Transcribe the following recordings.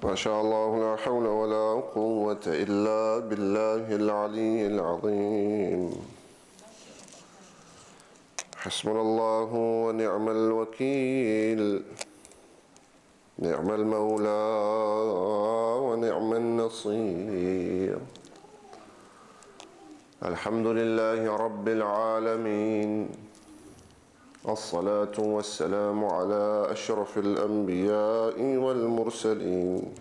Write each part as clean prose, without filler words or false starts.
ما شاء الله لا حول ولا قوة إلا بالله العلي العظيم. حسبنا الله ونعم الوكيل، نعم المولى ونعم النصير. الحمد لله رب العالمين، الصلاة والسلام على أشرف الأنبياء والمرسلين،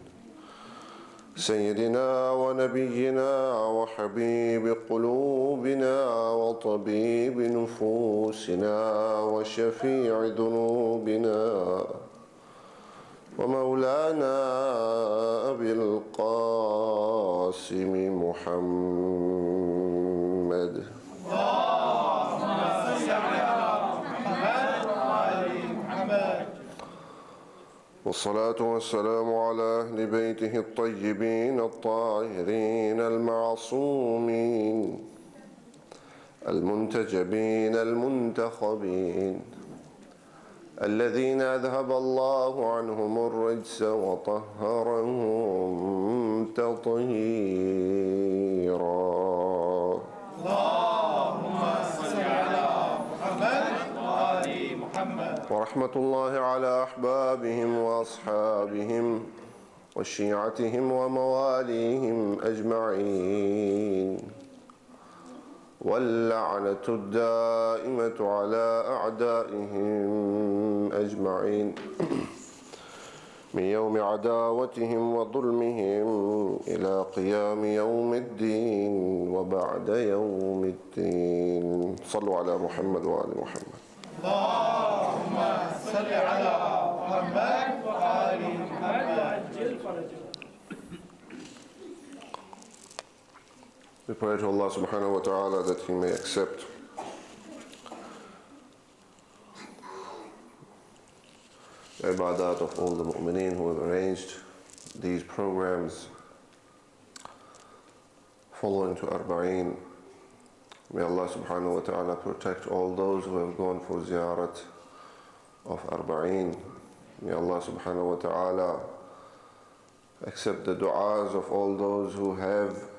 سيدنا ونبينا وحبيب قلوبنا وطبيب نفوسنا وشفيع ذنوبنا ومولانا أبي القاسم محمد. والصلاة والسلام على أهل بيته الطيبين الطاهرين المعصومين المنتجبين المنتخبين، الذين أذهب الله عنهم الرجس وطهرهم تطهيرا. ورحمة الله على أحبابهم وأصحابهم وشيعتهم ومواليهم أجمعين، واللعنة الدائمة على أعدائهم أجمعين من يوم عداوتهم وظلمهم إلى قيام يوم الدين وبعد يوم الدين. صلوا على محمد وآل محمد. اللهم صل على محمد وآل محمد. We pray to Allah subhanahu wa ta'ala that He may accept the ibadat of all the mu'mineen who have arranged these programs following to Arbaeen. May Allah subhanahu wa ta'ala protect all those who have gone for ziyarat of Arbaeen. May Allah subhanahu wa ta'ala accept the du'as of all those who have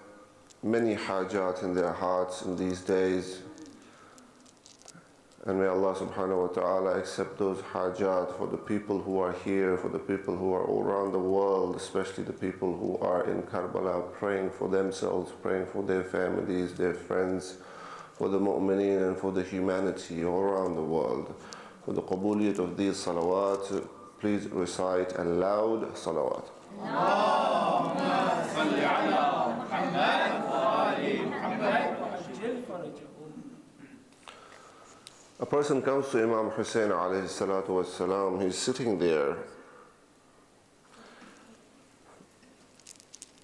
many hajat in their hearts in these days. And may Allah subhanahu wa ta'ala accept those hajat for the people who are here, for the people who are all around the world, especially the people who are in Karbala, praying for themselves, praying for their families, their friends, for the mu'mineen and for the humanity all around the world. For the qabuliyat of these salawat, please recite a loud salawat. A person comes to Imam Hussein alayhi salatu wassalam, he's sitting there.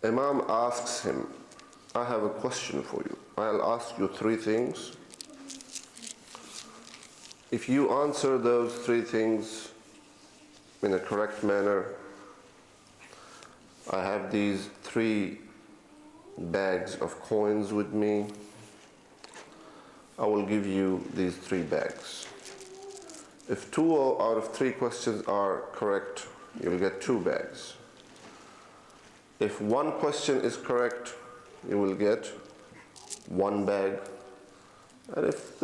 Imam asks him, I have a question for you. I'll ask you three things. If you answer those three things in a correct manner, I have these 3 bags of coins with me. I will give you these 3 bags. If 2 out of 3 questions are correct, you'll get 2 bags. If 1 question is correct, you will get 1 bag. And if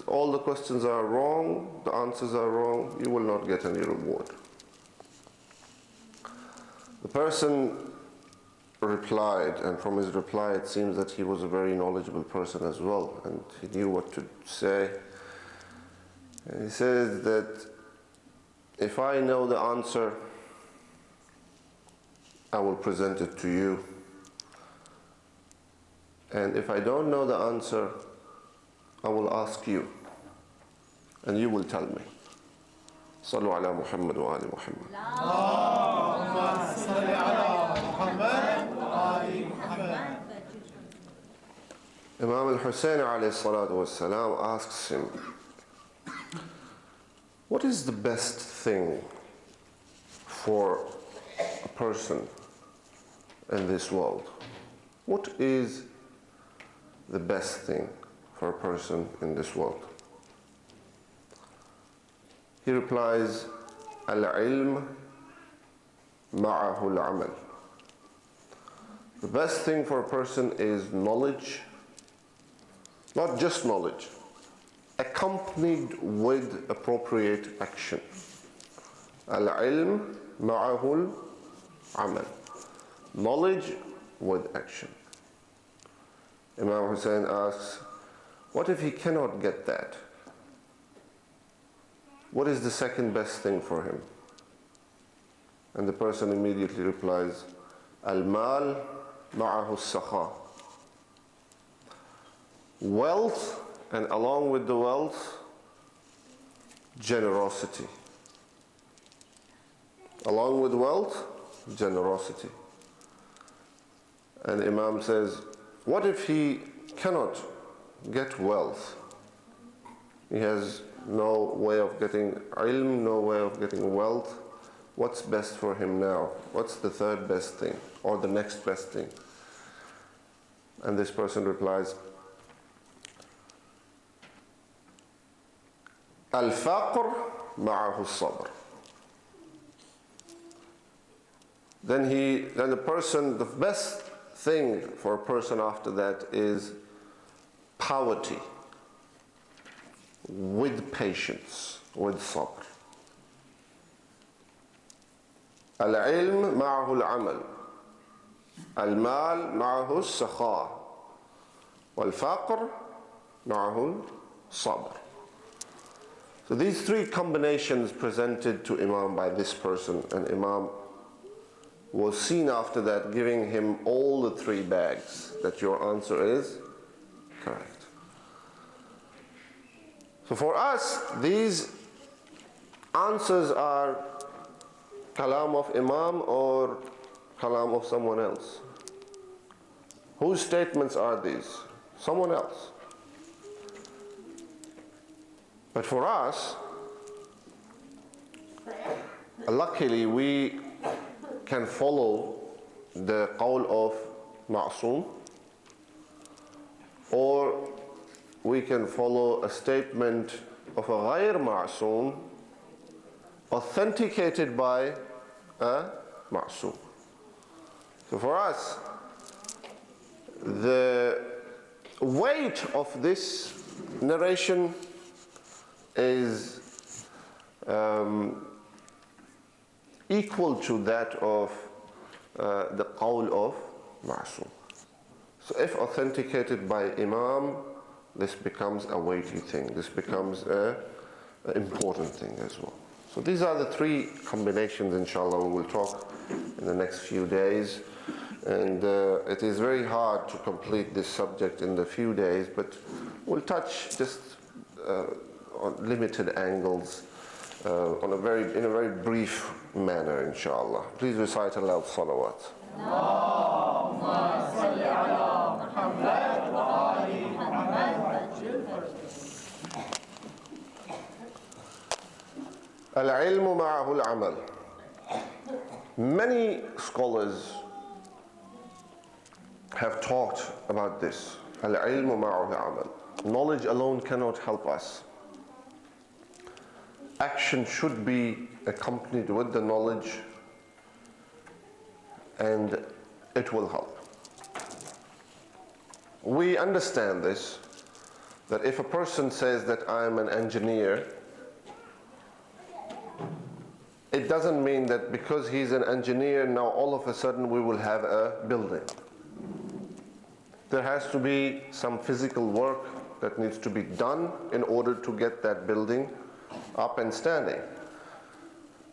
all the questions are wrong, the answers are wrong, you will not get any reward. The person replied, and from his reply it seems that he was a very knowledgeable person as well, and he knew what to say. And he says that if I know the answer, I will present it to you. And if I don't know the answer, I will ask you, and you will tell me. Sallu ala Muhammad wa ali Muhammad. Allahumma salli ala Muhammad wa ali Muhammad. Imam al-Hussein alayhi salatu wassalam asks him, what is the best thing for a person in this world? What is the best thing for a person in this world? He replies, al-ilm معه العمل. The best thing for a person is knowledge, not just knowledge, accompanied with appropriate action. Al-ilm ma'ahu al-amal. Knowledge with action. Imam Hussein asks, what if he cannot get that? What is the second best thing for him? And the person immediately replies, Al-mal ma'ahu al-sakha. Wealth, and along with the wealth, generosity. Along with wealth, generosity. And Imam says, what if he cannot get wealth? He has no way of getting ilm, no way of getting wealth. What's best for him now? What's the third best thing, or the next best thing? And this person replies, Al-faqr ma'ahu al-sabr. Then the best thing for a person after that is poverty with patience, with sabr. Al-ilm ma'ahu al-amal. Al-mal ma'ahu al-sakha. Wal-faqr ma'ahu al-sabr. So these three combinations presented to Imam by this person, and Imam was seen after that giving him all the three bags, that your answer is correct. So for us, these answers are kalam of Imam or kalam of someone else. Whose statements are these? Someone else. But for us, luckily we can follow the qawl of Ma'soom, or we can follow a statement of a ghayr Ma'soom authenticated by a Ma'soom. So for us, the weight of this narration is equal to that of the qawl of Ma'soom. So if authenticated by Imam, this becomes a weighty thing. This becomes an important thing as well. So these are the three combinations, inshallah, we will talk in the next few days. And it is very hard to complete this subject in the few days, but we'll touch just on limited angles in a very brief manner, inshallah. Please recite aloud salawat. Allahumma salli ala Muhammad wa ali Muhammad. Al-ilmu ma'ahu al-amal. Many scholars have talked about this. Al-ilmu ma'ahu al-amal. Knowledge alone cannot help us. Action should be accompanied with the knowledge, and it will help. We understand this, that if a person says that I am an engineer, it doesn't mean that because he's an engineer, now all of a sudden we will have a building. There has to be some physical work that needs to be done in order to get that building up and standing.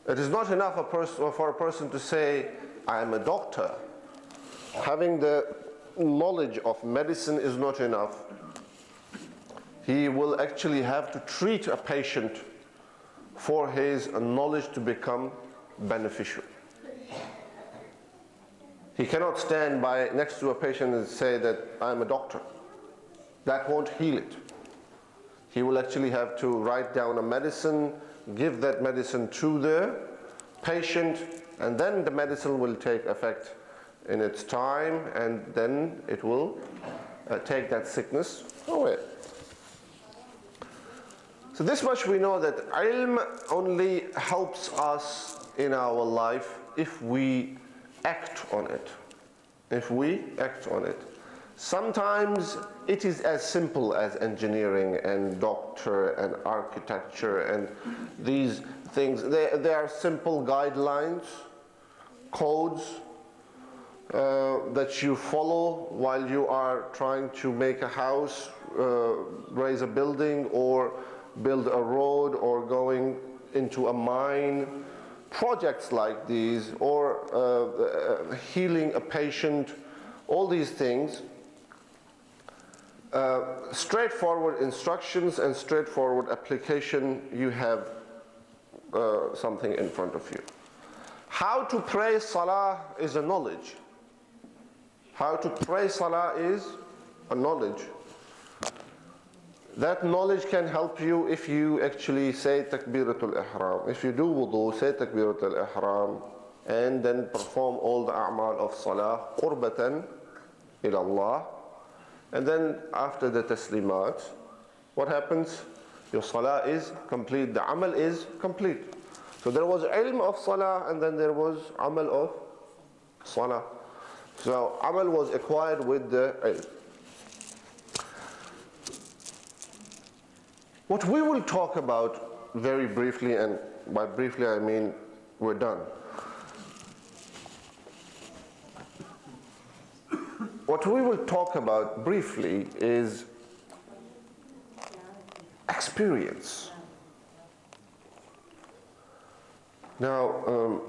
It is not enough for a person to say, I am a doctor. Having the knowledge of medicine is not enough. He will actually have to treat a patient for his knowledge to become beneficial. He cannot stand next to a patient and say that I am a doctor. That won't heal it. He will actually have to write down a medicine, give that medicine to the patient, and then the medicine will take effect in its time, and then it will take that sickness away. So this much we know, that ilm only helps us in our life if we act on it. If we act on it. Sometimes it is as simple as engineering and doctor and architecture and these things. They are simple guidelines, codes that you follow while you are trying to make a house, raise a building, or build a road, or going into a mine. Projects like these, or healing a patient, all these things. Straightforward instructions and straightforward application, you have something in front of you. How to pray salah is a knowledge. How to pray salah is a knowledge. That knowledge can help you if you actually say Takbiratul Ihram. If you do wudu, say Takbiratul Ihram, and then perform all the a'mal of salah, qurbatan ila Allah. And then after the taslimat, what happens? Your salah is complete, the amal is complete. So there was ilm of salah, and then there was amal of salah. So amal was acquired with the ilm. What we will talk about very briefly, and by briefly I mean we're done. What we will talk about briefly is experience. Now,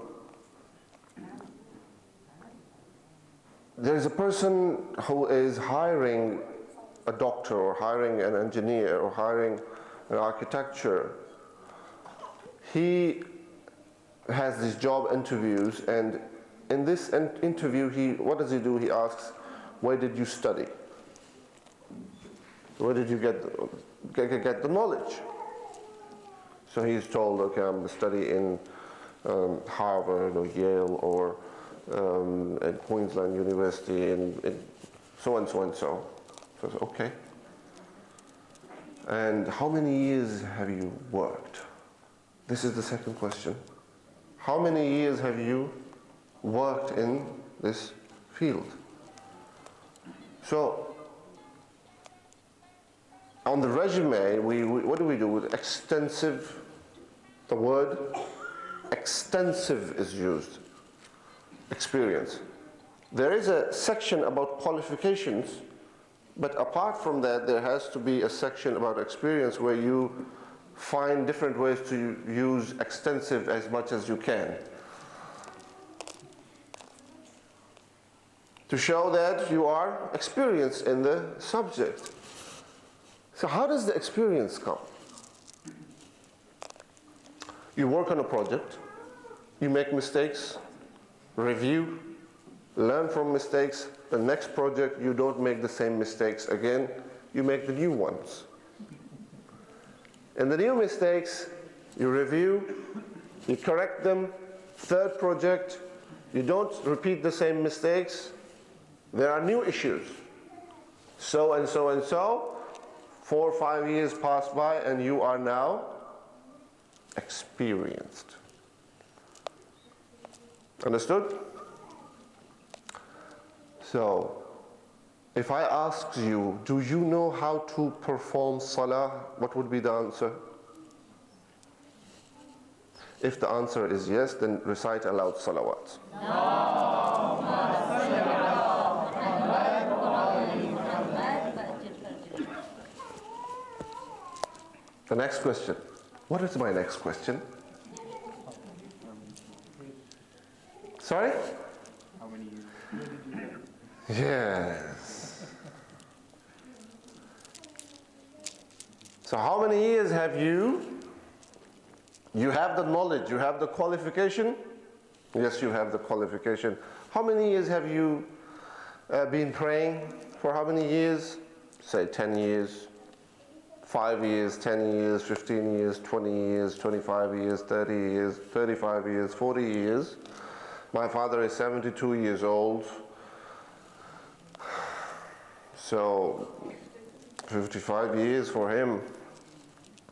there is a person who is hiring a doctor, or hiring an engineer, or hiring an architecture. He has these job interviews, and in this interview, what does he do? He asks, where did you study? Where did you get the knowledge? So he's told, okay, I'm going to study in Harvard or Yale or at Queensland University in so and so and so. So I said, okay. And how many years have you worked? This is the second question. How many years have you worked in this field? So, on the resume, what do we do with extensive? The word extensive is used. Experience. There is a section about qualifications, but apart from that, there has to be a section about experience where you find different ways to use extensive as much as you can, to show that you are experienced in the subject. So how does the experience come? You work on a project, you make mistakes, review, learn from mistakes. The next project, you don't make the same mistakes again, you make the new ones. And the new mistakes, you review, you correct them. Third project, you don't repeat the same mistakes. There are new issues. So and so and so. 4 or 5 years pass by and you are now experienced. Understood? So, if I asked you, do you know how to perform salah? What would be the answer? If the answer is yes, then recite aloud salawat. The next question. What is my next question? Sorry? How many years? Yes. So how many years have you? You have the knowledge, you have the qualification? Yes, you have the qualification. How many years have you been praying? For how many years? Say 10 years, 5 years, 10 years, 15 years, 20 years, 25 years, 30 years, 35 years, 40 years. My father is 72 years old. So 55 years for him,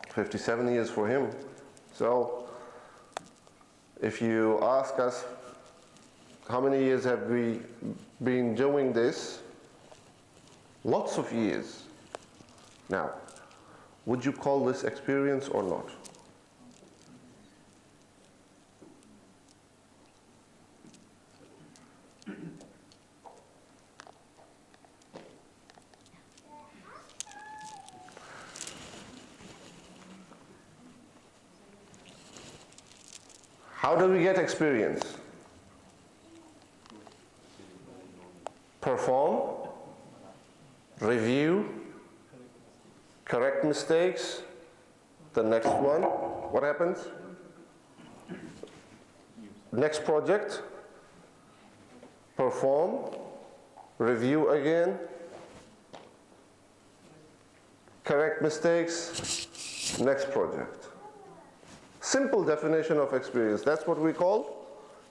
57 years for him. So if you ask us How many years have we been doing this? Lots of years. Now, would you call this experience or not? How do we get experience? Perform, review, correct mistakes. The next one, what happens? Next project, perform, review again, correct mistakes, next project. Simple definition of experience. That's what we call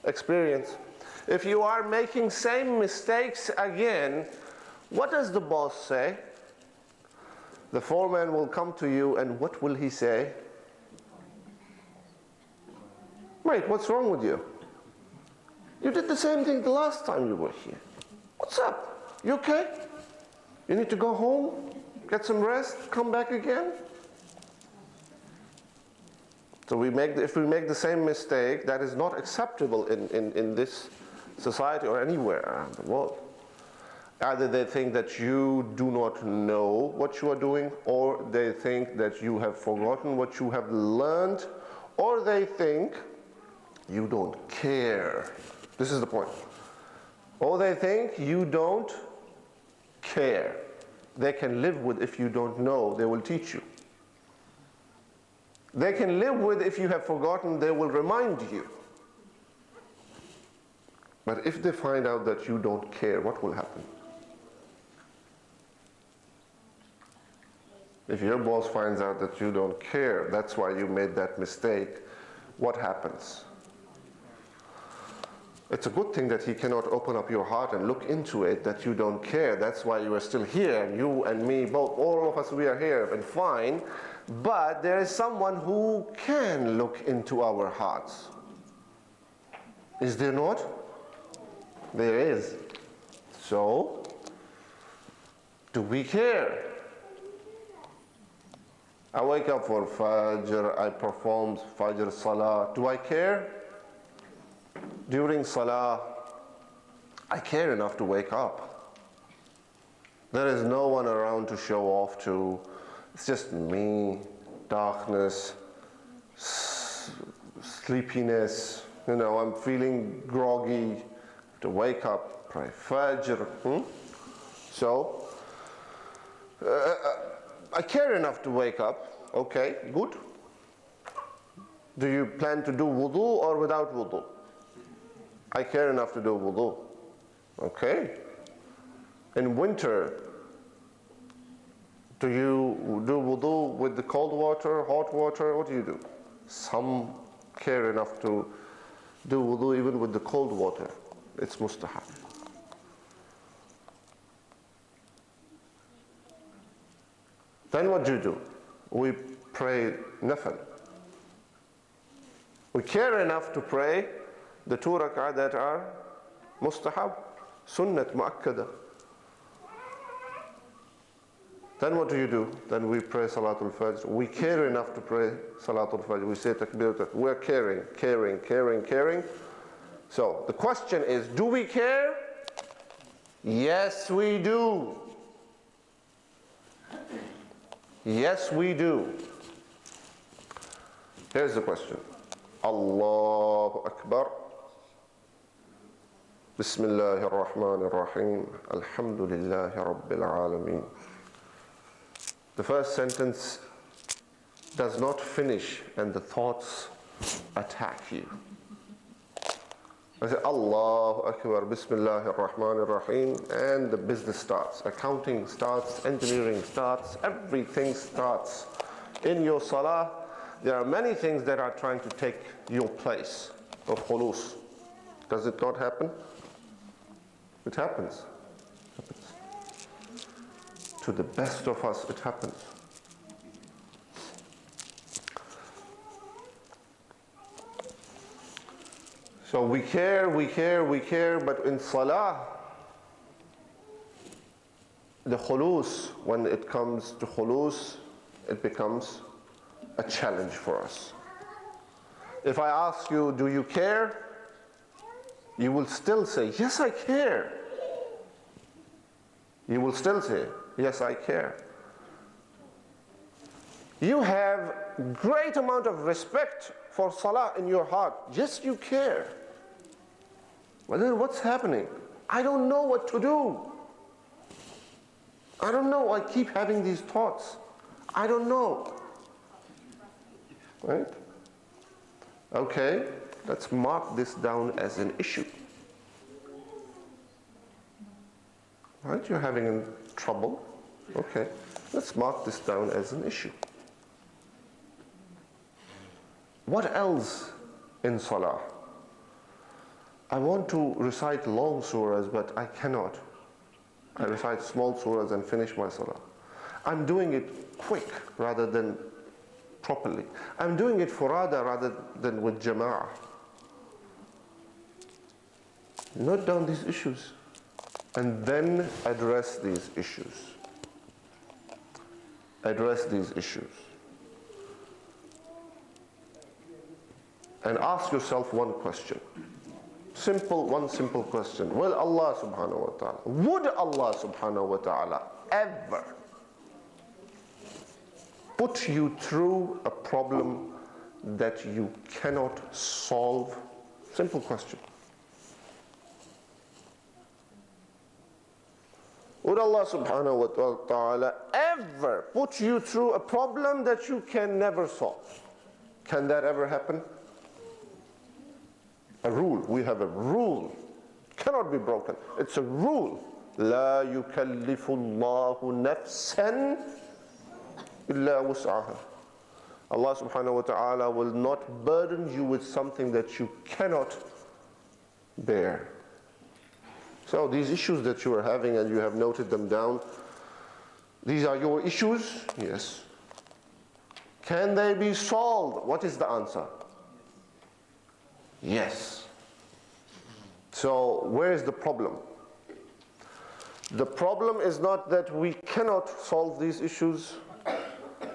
experience. If you are making same mistakes again, what does the boss say? The foreman will come to you and what will he say? Mate, what's wrong with you? You did the same thing the last time you were here. What's up? You okay? You need to go home, get some rest, come back again? So if we make the same mistake, that is not acceptable in this society or anywhere around the world. Either they think that you do not know what you are doing, or they think that you have forgotten what you have learned, or they think you don't care. This is the point. Or they think you don't care. They can live with if you don't know, they will teach you. They can live with if you have forgotten, they will remind you. But if they find out that you don't care, what will happen? If your boss finds out that you don't care, that's why you made that mistake, what happens? It's a good thing that he cannot open up your heart and look into it, that you don't care. That's why you are still here, and you and me, both, all of us, we are here and fine. But there is someone who can look into our hearts. Is there not? There is. So, do we care? I wake up for Fajr, I perform Fajr Salah. Do I care? During Salah, I care enough to wake up. There is no one around to show off to. It's just me, darkness, sleepiness. You know, I'm feeling groggy. To wake up, pray Fajr. So, I care enough to wake up. Okay, good. Do you plan to do wudu or without wudu? I care enough to do wudu. Okay. In winter, do you do wudu with the cold water, hot water? What do you do? Some care enough to do wudu even with the cold water. It's mustahab. Then what do you do? We pray nafil. We care enough to pray the 2 rak'ah that are mustahab, sunnat mu'akkada. Then what do you do? Then we pray Salatul Fajr. We care enough to pray Salatul Fajr. We say takbir. We're caring. So the question is, do we care? Yes, we do. Yes, we do. Here's the question. Allahu Akbar. Bismillahir Rahmanir Rahim. Alhamdulillahi Rabbil Alameen. The first sentence does not finish and the thoughts attack you. I say Allahu Akbar, Bismillahir Rahmanir Rahim, and the business starts. Accounting starts, engineering starts, everything starts. In your salah, there are many things that are trying to take your place of khulus. Does it not happen? It happens. To the best of us, it happens. So we care, but in salah, the khulus, when it comes to khulus, it becomes a challenge for us. If I ask you, do you care? You will still say, yes, I care. You will still say, yes, I care. You have great amount of respect for salah in your heart. Yes, you care. But then what's happening? I don't know what to do. I don't know. I keep having these thoughts. I don't know. Right? Okay, let's mark this down as an issue. Right? You're having trouble. Okay, let's mark this down as an issue. What else in salah? I want to recite long surahs, but I cannot. I recite small surahs and finish my salah. I'm doing it quick rather than properly. I'm doing it furada rather than with jama'ah. Note down these issues and then address these issues. Address these issues. And ask yourself one question. One simple question. Will Allah subhanahu wa ta'ala, would Allah subhanahu wa ta'ala ever put you through a problem that you cannot solve? Simple question. Would Allah subhanahu wa ta'ala ever put you through a problem that you can never solve? Can that ever happen? A rule. We have a rule. Cannot be broken. It's a rule. لا يكلف الله نفسا إلا وسعها. Allah subhanahu wa ta'ala will not burden you with something that you cannot bear. So these issues that you are having and you have noted them down, these are your issues? Yes. Can they be solved? What is the answer? Yes. So where is the problem? The problem is not that we cannot solve these issues.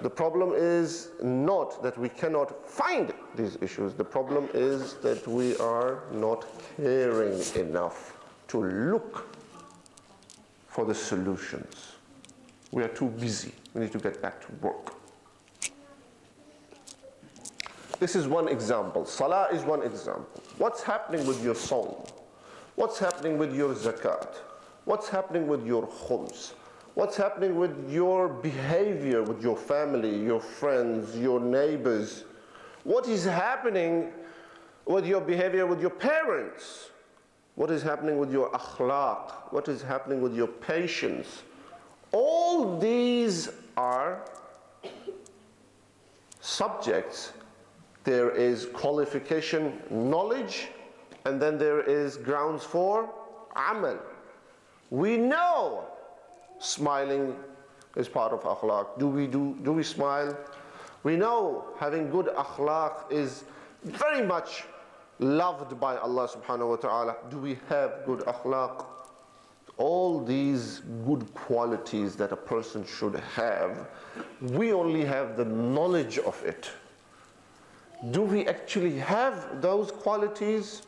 The problem is not that we cannot find these issues. The problem is that we are not caring enough to look for the solutions. We are too busy. We need to get back to work. This is one example. Salah is one example. What's happening with your sawm? What's happening with your zakat? What's happening with your khums? What's happening with your behavior with your family, your friends, your neighbors? What is happening with your behavior with your parents? What is happening with your akhlaq? What is happening with your patience? All these are subjects. There is qualification, knowledge, and then there is grounds for amal. We know smiling is part of akhlaq. Do we smile? We know having good akhlaq is very much loved by Allah subhanahu wa ta'ala. Do we have good akhlaq? All these good qualities that a person should have, we only have the knowledge of it. Do we actually have those qualities?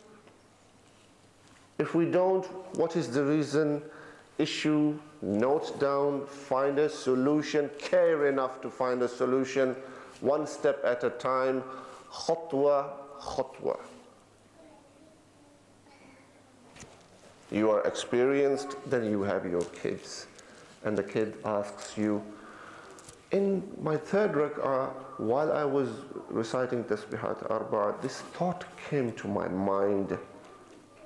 If we don't, what is the reason? Issue, note down, find a solution, care enough to find a solution, one step at a time, khutwa, khutwa. You are experienced, then you have your kids. And the kid asks you, in my third rak'ah, while I was reciting Tasbihat Arbaeen, this thought came to my mind.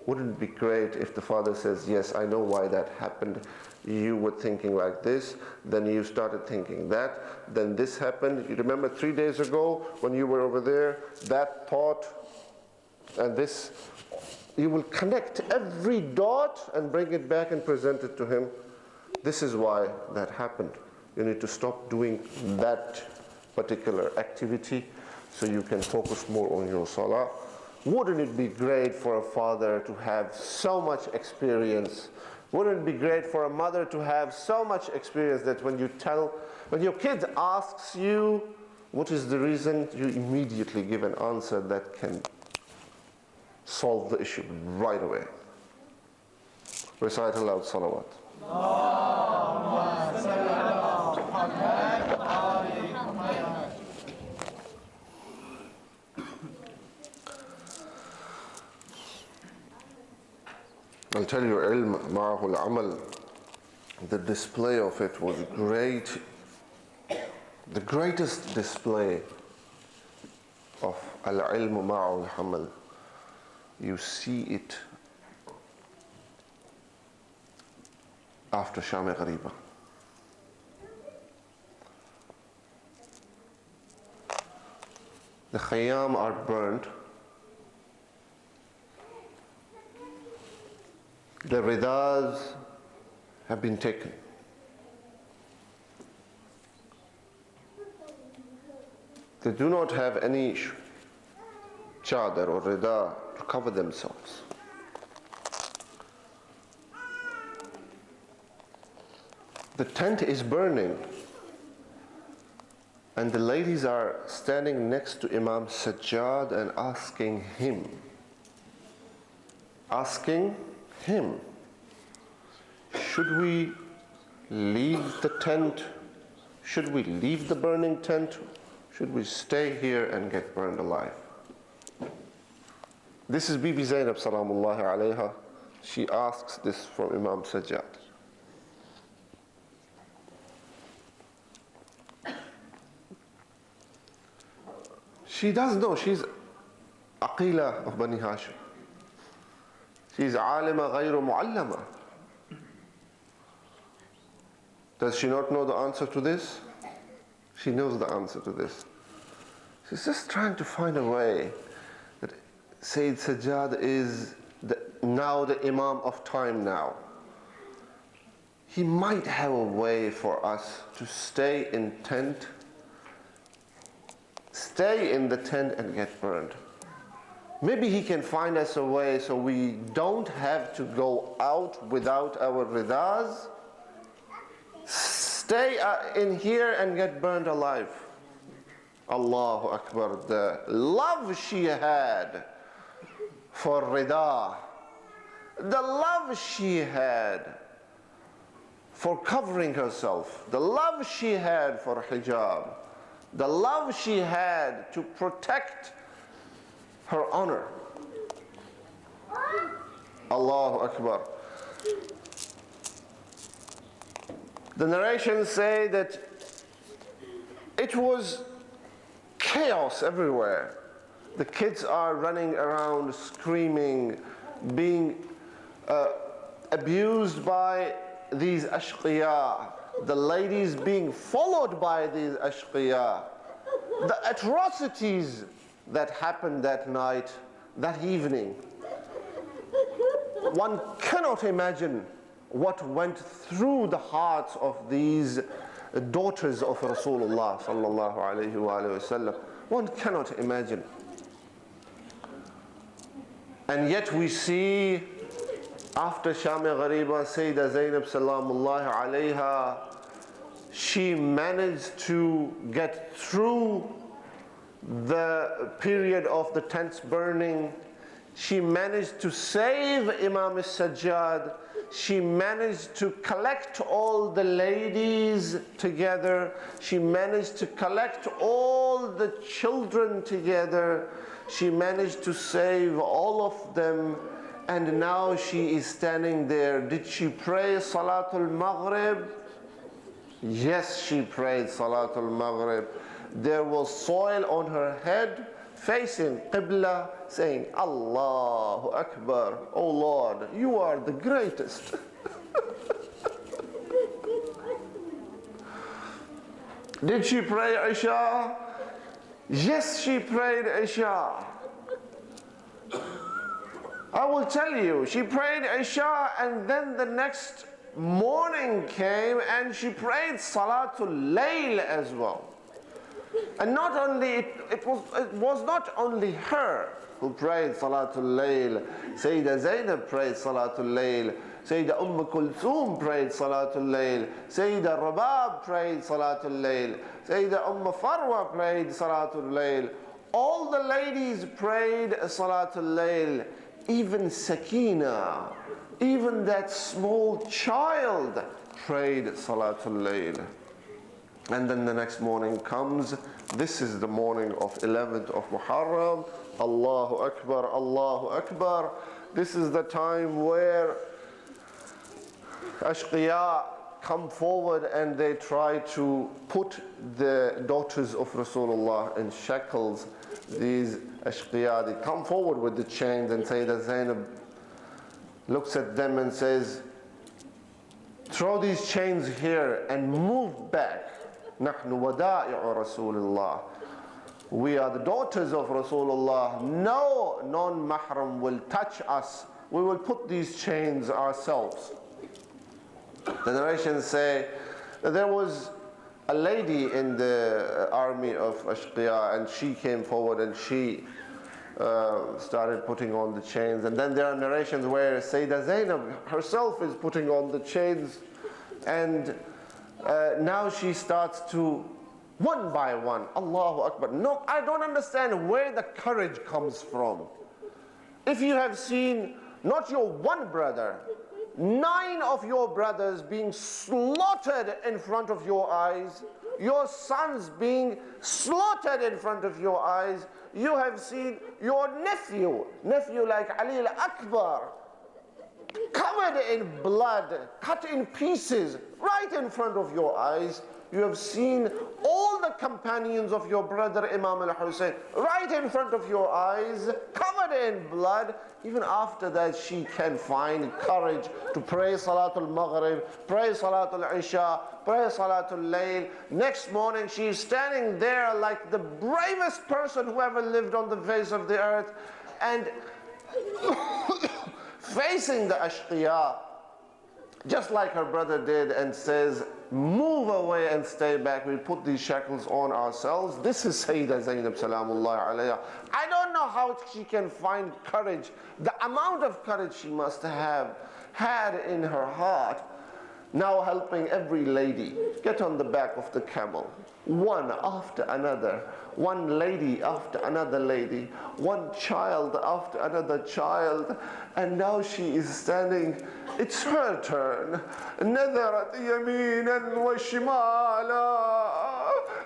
Wouldn't it be great if the father says, yes, I know why that happened. You were thinking like this, then you started thinking that, then this happened. You remember 3 days ago when you were over there, that thought and this, you will connect every dot and bring it back and present it to him. This is why that happened. You need to stop doing that particular activity so you can focus more on your salah. Wouldn't it be great for a father to have so much experience? Wouldn't it be great for a mother to have so much experience that when your kid asks you what is the reason, you immediately give an answer that can solve the issue right away. Recite aloud salawat. I'll tell you, ilm ma'ahu al-amal, the display of it was great. The greatest display of al-ilm ma'ahu al-amal. You see it after Sham Ghariba. The Khayyam are burnt. The ridas have been taken. They do not have any chadar or rida to cover themselves. The tent is burning, and the ladies are standing next to Imam Sajjad and asking him, should we leave the tent? Should we leave the burning tent? Should we stay here and get burned alive? This is Bibi Zainab salamullahi alayha. She asks this from Imam Sajjad. She does know, she's Aqila of Bani Hashim. She's alima ghayru muallama. Does she not know the answer to this? She knows the answer to this. She's just trying to find a way that Sayyid Sajjad is now the Imam of time now. He might have a way for us to stay in the tent and get burned. Maybe he can find us a way so we don't have to go out without our ridas. Stay in here and get burned alive. Allahu Akbar. The love she had for rida, the love she had for covering herself, the love she had for hijab, the love she had to protect her honor. Allahu Akbar. The narrations say that it was chaos everywhere. The kids are running around screaming, being abused by these ashqiya. The ladies being followed by these ashqiya. The atrocities that happened that night, that evening. One cannot imagine what went through the hearts of these daughters of Rasulullah sallallahu alayhi wa sallam. One cannot imagine. And yet we see after Sham Ghariba, Sayyidah Zainab salamullahi alayha, she managed to get through the period of the tents burning. She managed to save Imam Sajjad. She managed to collect all the ladies together. She managed to collect all the children together. She managed to save all of them. And now she is standing there. Did she pray Salatul Maghrib? Yes, she prayed Salatul Maghrib. There was soil on her head, facing Qibla, saying, Allahu Akbar, oh Lord, you are the greatest. Did she pray Isha? Yes, she prayed Isha. I will tell you, she prayed Isha, and then the next morning came and she prayed Salatul Layl as well. And not only, it was not only her who prayed Salatul Layl. Sayyidah Zainab prayed Salatul Layl. Sayyidah Kulthum prayed Salatul Layl. Sayyidah Rabab prayed Salatul Layl. Sayyidah Farwa prayed Salatul Layl. All the ladies prayed Salatul Layl. Even Sakina, even that small child prayed Salatul Layl. And then the next morning comes. This is the morning of 11th of Muharram. Allahu Akbar, Allahu Akbar. This is the time where Ashqiya come forward and they try to put the daughters of Rasulullah in shackles. These Ashqiya, they come forward with the chains, and Sayyidah Zainab looks at them and says, throw these chains here and move back. نحن ودائع رسول الله. We are the daughters of Rasulullah. No non-mahram will touch us. We will put these chains ourselves. The narrations say that there was a lady in the army of Ashqiya, and she came forward and she started putting on the chains. And then there are narrations where Sayyidah Zainab herself is putting on the chains, and now she starts to, one by one, Allahu Akbar. No, I don't understand where the courage comes from. If you have seen not your one brother, 9 of your brothers being slaughtered in front of your eyes, your sons being slaughtered in front of your eyes, you have seen your nephew like Ali al-Akbar, covered in blood, cut in pieces, right in front of your eyes. You have seen all the companions of your brother Imam al-Hussein right in front of your eyes, covered in blood. Even after that, she can find courage to pray Salatul Maghrib, pray Salatul Isha, pray Salatul Layl. Next morning, she is standing there like the bravest person who ever lived on the face of the earth, and facing the Ashqiya, just like her brother did, and says, move away and stay back. We put these shackles on ourselves. This is Sayyidah Zainab Salamullah alayha. I don't know how she can find courage, the amount of courage she must have had in her heart. Now helping every lady get on the back of the camel, one after another, one lady after another lady, one child after another child, and now she is standing. It's her turn. نَذَرَتْ يَمِينًا وَشِمَالًا.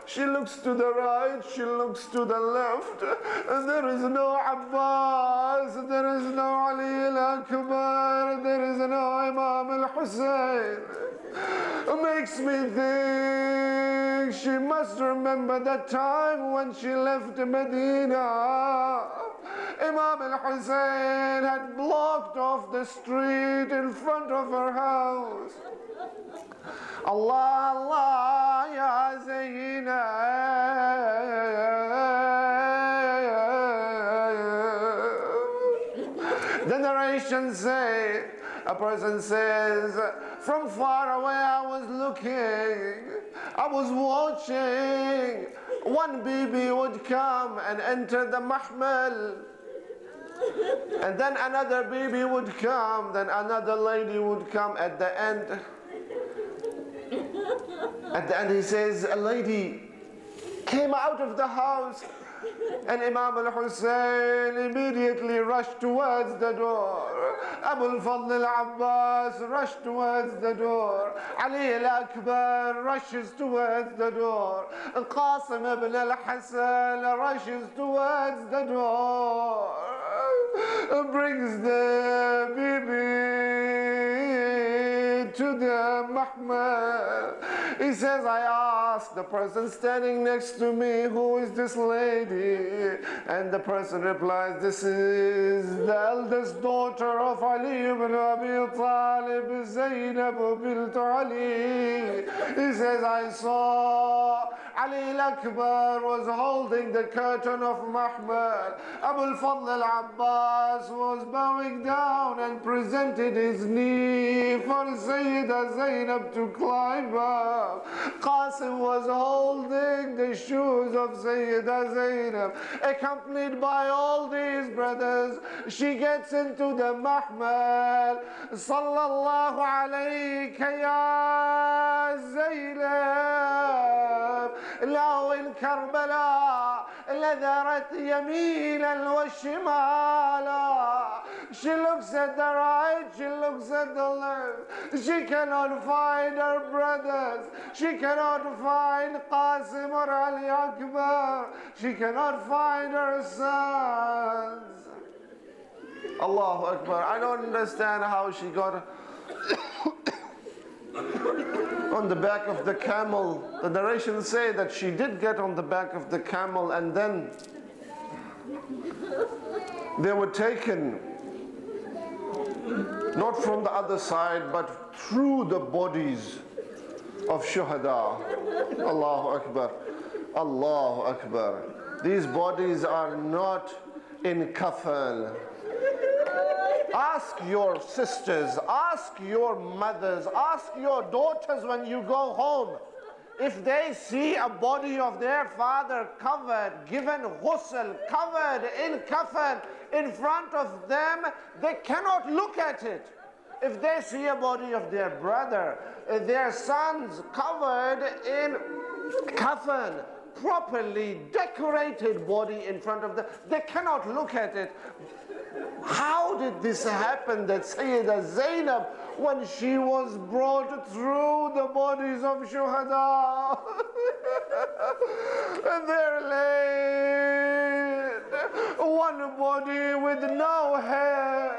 She looks to the right, she looks to the left, and there is no Abbas, there is no Ali al-Akbar, there is no Imam al-Hussein. It makes me think she must remember that time when she left Medina. Imam al-Hussein had blocked off the street in front of her house. Allah, Allah, Ya Zainab. The narrations say, a person says, from far away I was looking, I was watching. One baby would come and enter the mahmal, and then another baby would come, then another lady would come at the end. At the end he says, a lady came out of the house, and Imam al-Hussein immediately rushed towards the door. Abu al-Fadl al-Abbas rushed towards the door. Ali al-Akbar rushes towards the door. Qasim ibn al-Hassan rushes towards the door. Brings the baby to the mahmal. He says, I asked the person standing next to me, who is this lady? And the person replies, this is the eldest daughter of Ali ibn Abi Talib, Zainab bint Ali. He says, I saw Ali al-Akbar was holding the curtain of Muhammad. Abu al-Fadl al-Abbas was bowing down and presented his knee for Sayyida Zainab to climb up. Qasim was holding the shoes of Sayyida Zainab, accompanied by all these brothers. She gets into the Muhammad. Sallallahu alayka ya Zainab. لو الكربلاء لذرت يمينا وشمالا. She looks at the right, she looks at the left. She cannot find her brothers. She cannot find Qasim or Ali Akbar. She cannot find her sons. Allahu Akbar. I don't understand how she got on the back of the camel. The narrations say that she did get on the back of the camel, and then they were taken not from the other side but through the bodies of shuhada. Allahu Akbar. Allahu Akbar. These bodies are not in kafan. Ask your sisters, ask your mothers, ask your daughters when you go home. If they see a body of their father covered, given ghusl, covered in kafan in front of them, they cannot look at it. If they see a body of their brother, their sons covered in kafan, properly decorated body in front of them, they cannot look at it. How did this happen that Sayyida Zainab, when she was brought through the bodies of shuhada, and there lay one body with no hair,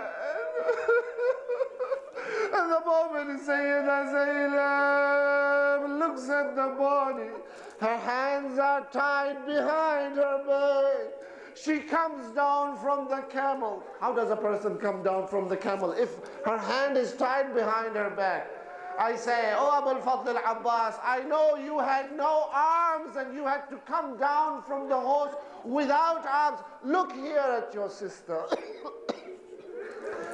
and the moment Sayyida Zainab looks at the body, her hands are tied behind her back. She comes down from the camel. How does a person come down from the camel? If her hand is tied behind her back. I say, oh Abu al-Fadl al-Abbas, I know you had no arms and you had to come down from the horse without arms. Look here at your sister.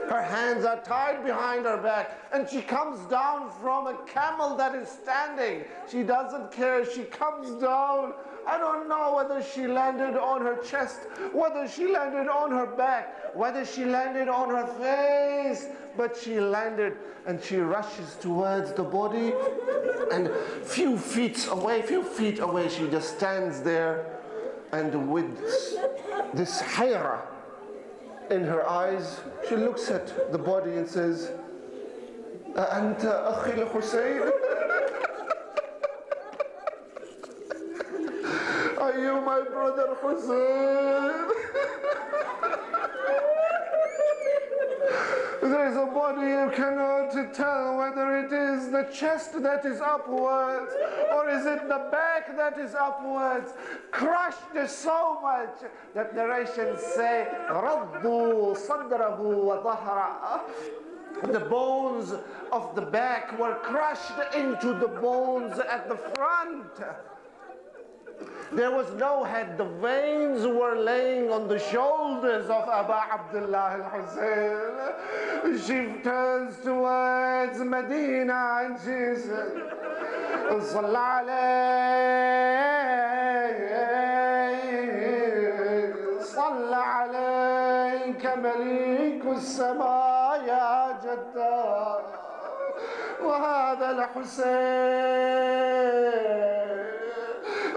Her hands are tied behind her back, and she comes down from a camel that is standing. She doesn't care. She comes down. I don't know whether she landed on her chest, whether she landed on her back, whether she landed on her face, but she landed, and she rushes towards the body, and few feet away, she just stands there, and with this hayra in her eyes, she looks at the body and says, "Anta akhi al-Husayn?" Are you my brother Hussein? There is a body, you cannot tell whether it is the chest that is upwards or is it the back that is upwards, crushed so much that narrations say, "Raddu sadrahu wa dhahra." The bones of the back were crushed into the bones at the front. There was no head. The veins were laying on the shoulders of Abu Abdullah al-Hussein. She turns towards Medina and she says, "Salla alayhi, salla alayka maliku as-sama ya jadda, wa hadha al-Hussein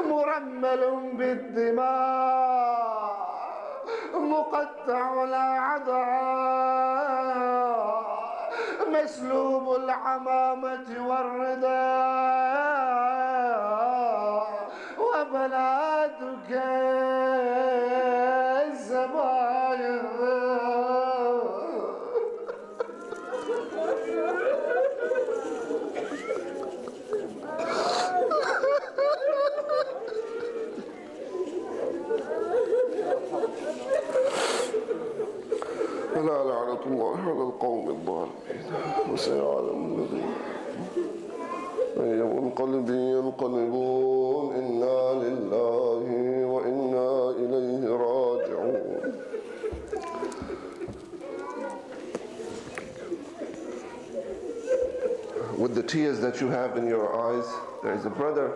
مرمل بالدماء مقطع الأعضاء مسلوب العمامة والرداء وبناتك الزبايا." لا لعنة الله على القوم الضالين وسيعلم الذين أي منقلب ينقلبون إنا لله وإنا إليه راجعون. With the tears that you have in your eyes, there is a brother,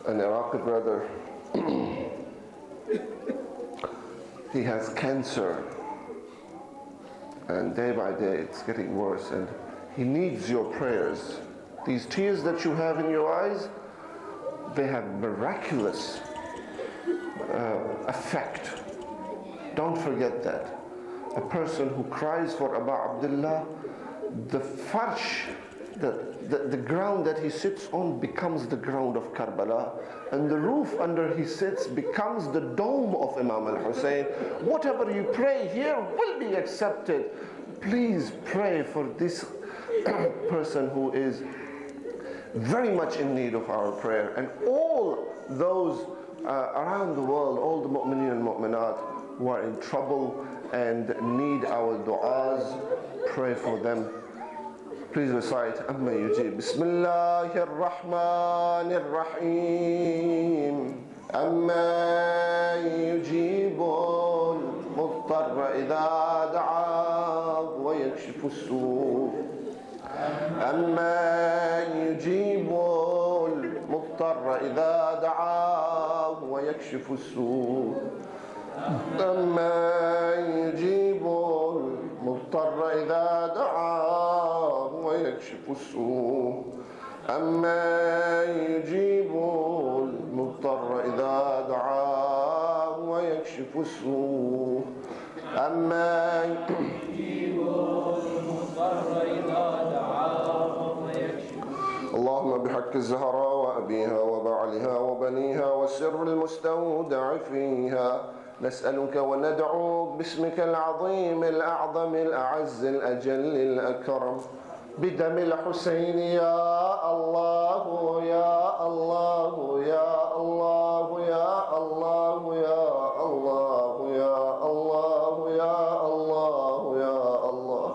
an Iraqi brother. He has cancer, and day by day it's getting worse, and he needs your prayers. These tears that you have in your eyes, they have miraculous effect. Don't forget that. A person who cries for Abu Abdullah, the farsh, the ground that he sits on becomes the ground of Karbala, and the roof under he sits becomes the dome of Imam al-Hussein. Whatever you pray here will be accepted. Please pray for this person who is very much in need of our prayer, and all those around the world, all the mu'mineen and mu'minat who are in trouble and need our du'as, pray for them. Please recite Amma Yujib. Bismillahir Rahmanir Rahim. Amma yujibul mudtarra idha da'a wa yakshifu as-su'. Amma yujibul mudtarra idha da'a wa yakshifu as-su'. Amma yujibul mudtarra idha da'a ويكشف السوء. أما يجيب المضطر إذا دعاه ويكشف السوء. أما يجيب المضطر إذا دعاه ويكشف السوء. اللهم بحق الزهراء وأبيها وبعلها وبنيها والسر المستودع فيها نسألك وندعوك باسمك العظيم الأعظم الأعز الأجل الأكرم بدم الحسين يا الله يا الله يا الله يا الله يا الله يا الله يا الله يا الله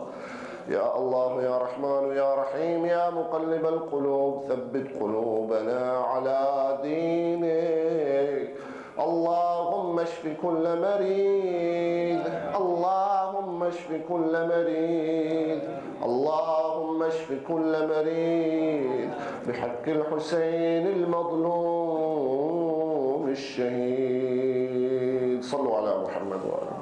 يا الله يا رحمن يا رحيم يا مقلب القلوب ثبت قلوبنا على دينك. اللهم اشف كل مريض، اللهم اشف كل مريض، اللهم اشف كل مريض بحق الحسين المظلوم الشهيد. صلوا على محمد وآله.